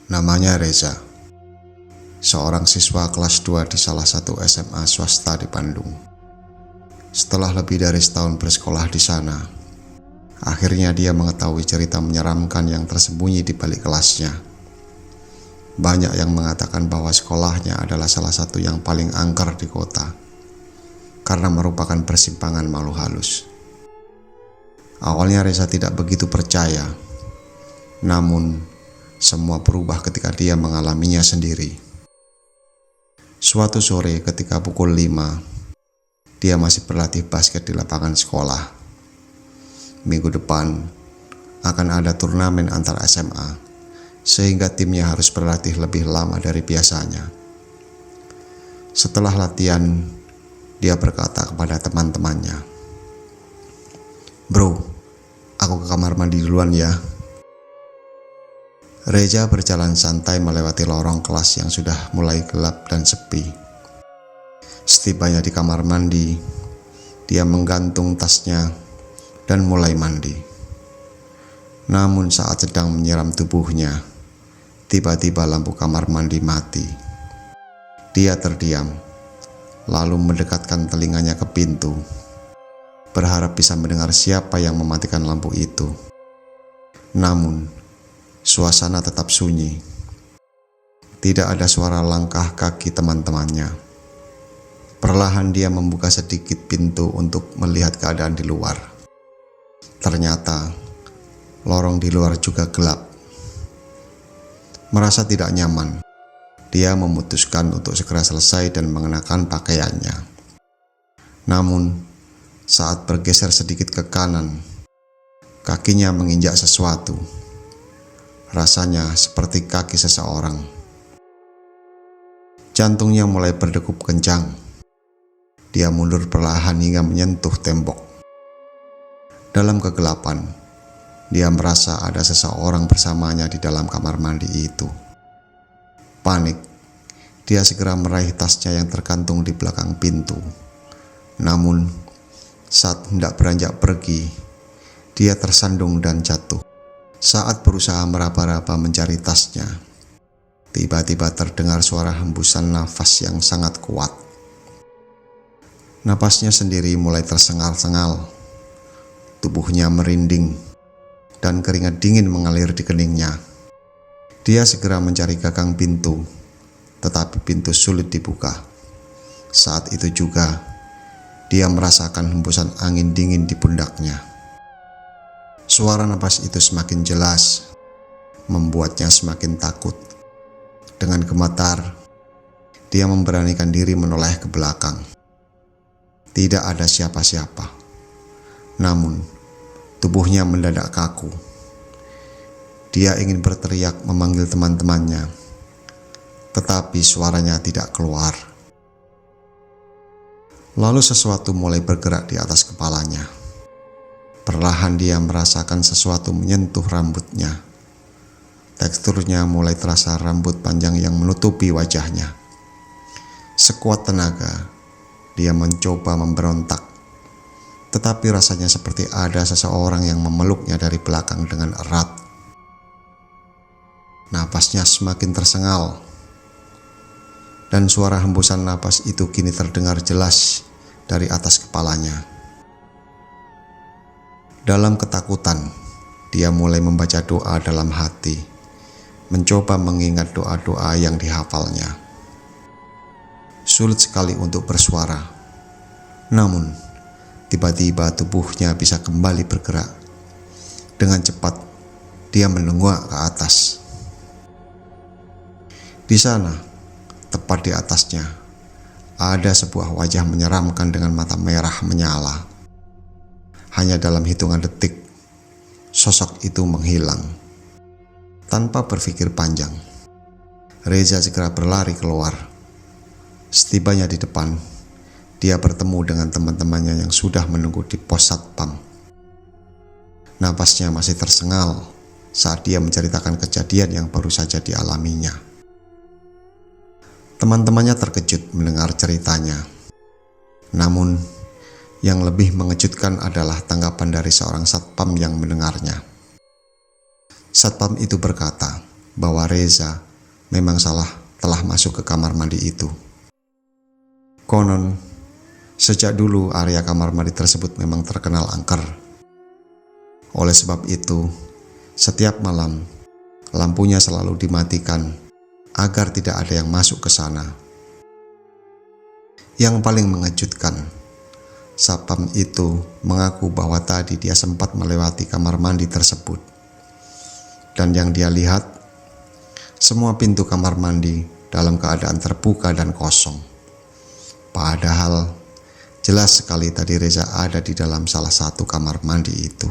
Namanya Reza, seorang siswa kelas 2 di salah satu SMA swasta di Bandung. Setelah lebih dari setahun bersekolah di sana, akhirnya dia mengetahui cerita menyeramkan yang tersembunyi di balik kelasnya. Banyak yang mengatakan bahwa sekolahnya adalah salah satu yang paling angker di kota, karena merupakan persimpangan makhluk halus. Awalnya Reza tidak begitu percaya, namun semua berubah ketika dia mengalaminya sendiri. Suatu sore ketika pukul 5, dia masih berlatih basket di lapangan sekolah. Minggu depan akan ada turnamen antar SMA, sehingga timnya harus berlatih lebih lama dari biasanya. Setelah latihan, dia berkata kepada teman-temannya, "Bro, aku ke kamar mandi duluan ya." Reza berjalan santai melewati lorong kelas yang sudah mulai gelap dan sepi. Setibanya di kamar mandi, dia menggantung tasnya dan mulai mandi. Namun saat sedang menyiram tubuhnya, tiba-tiba lampu kamar mandi mati. Dia terdiam, lalu mendekatkan telinganya ke pintu, berharap bisa mendengar siapa yang mematikan lampu itu. Namun suasana tetap sunyi. Tidak ada suara langkah kaki teman-temannya. Perlahan dia membuka sedikit pintu untuk melihat keadaan di luar. Ternyata lorong di luar juga gelap. Merasa tidak nyaman, dia memutuskan untuk segera selesai dan mengenakan pakaiannya. Namun saat bergeser sedikit ke kanan, kakinya menginjak sesuatu. Rasanya seperti kaki seseorang. Jantungnya mulai berdegup kencang. Dia mundur perlahan hingga menyentuh tembok. Dalam kegelapan, dia merasa ada seseorang bersamanya di dalam kamar mandi itu. Panik, dia segera meraih tasnya yang tergantung di belakang pintu. Namun, saat hendak beranjak pergi, dia tersandung dan jatuh. Saat berusaha meraba-raba mencari tasnya, tiba-tiba terdengar suara hembusan nafas yang sangat kuat. Napasnya sendiri mulai tersengal-sengal, tubuhnya merinding, dan keringat dingin mengalir di keningnya. Dia segera mencari gagang pintu, tetapi pintu sulit dibuka. Saat itu juga, dia merasakan hembusan angin dingin di pundaknya. Suara napas itu semakin jelas, membuatnya semakin takut. Dengan gemetar, dia memberanikan diri menoleh ke belakang. Tidak ada siapa-siapa. Namun, tubuhnya mendadak kaku. Dia ingin berteriak memanggil teman-temannya, tetapi suaranya tidak keluar. Lalu sesuatu mulai bergerak di atas kepalanya. Perlahan dia merasakan sesuatu menyentuh rambutnya. Teksturnya mulai terasa rambut panjang yang menutupi wajahnya. Sekuat tenaga, dia mencoba memberontak. Tetapi rasanya seperti ada seseorang yang memeluknya dari belakang dengan erat. Napasnya semakin tersengal. Dan suara hembusan napas itu kini terdengar jelas dari atas kepalanya. Dalam ketakutan, dia mulai membaca doa dalam hati, mencoba mengingat doa-doa yang dihafalnya. Sulit sekali untuk bersuara, namun tiba-tiba tubuhnya bisa kembali bergerak. Dengan cepat, dia menenggak ke atas. Di sana, tepat di atasnya, ada sebuah wajah menyeramkan dengan mata merah menyala. Hanya dalam hitungan detik, sosok itu menghilang. Tanpa berpikir panjang, Reza segera berlari keluar. Setibanya di depan, dia bertemu dengan teman-temannya yang sudah menunggu di pos satpam. Napasnya masih tersengal saat dia menceritakan kejadian yang baru saja dialaminya. Teman-temannya terkejut mendengar ceritanya. Namun, yang lebih mengejutkan adalah tanggapan dari seorang satpam yang mendengarnya. Satpam itu berkata bahwa Reza memang telah masuk ke kamar mandi itu. Konon, sejak dulu area kamar mandi tersebut memang terkenal angker. Oleh sebab itu, setiap malam lampunya selalu dimatikan agar tidak ada yang masuk ke sana. Yang paling mengejutkan, Satpam itu mengaku bahwa tadi dia sempat melewati kamar mandi tersebut. Dan yang dia lihat, semua pintu kamar mandi dalam keadaan terbuka dan kosong. Padahal jelas sekali tadi Reza ada di dalam salah satu kamar mandi itu.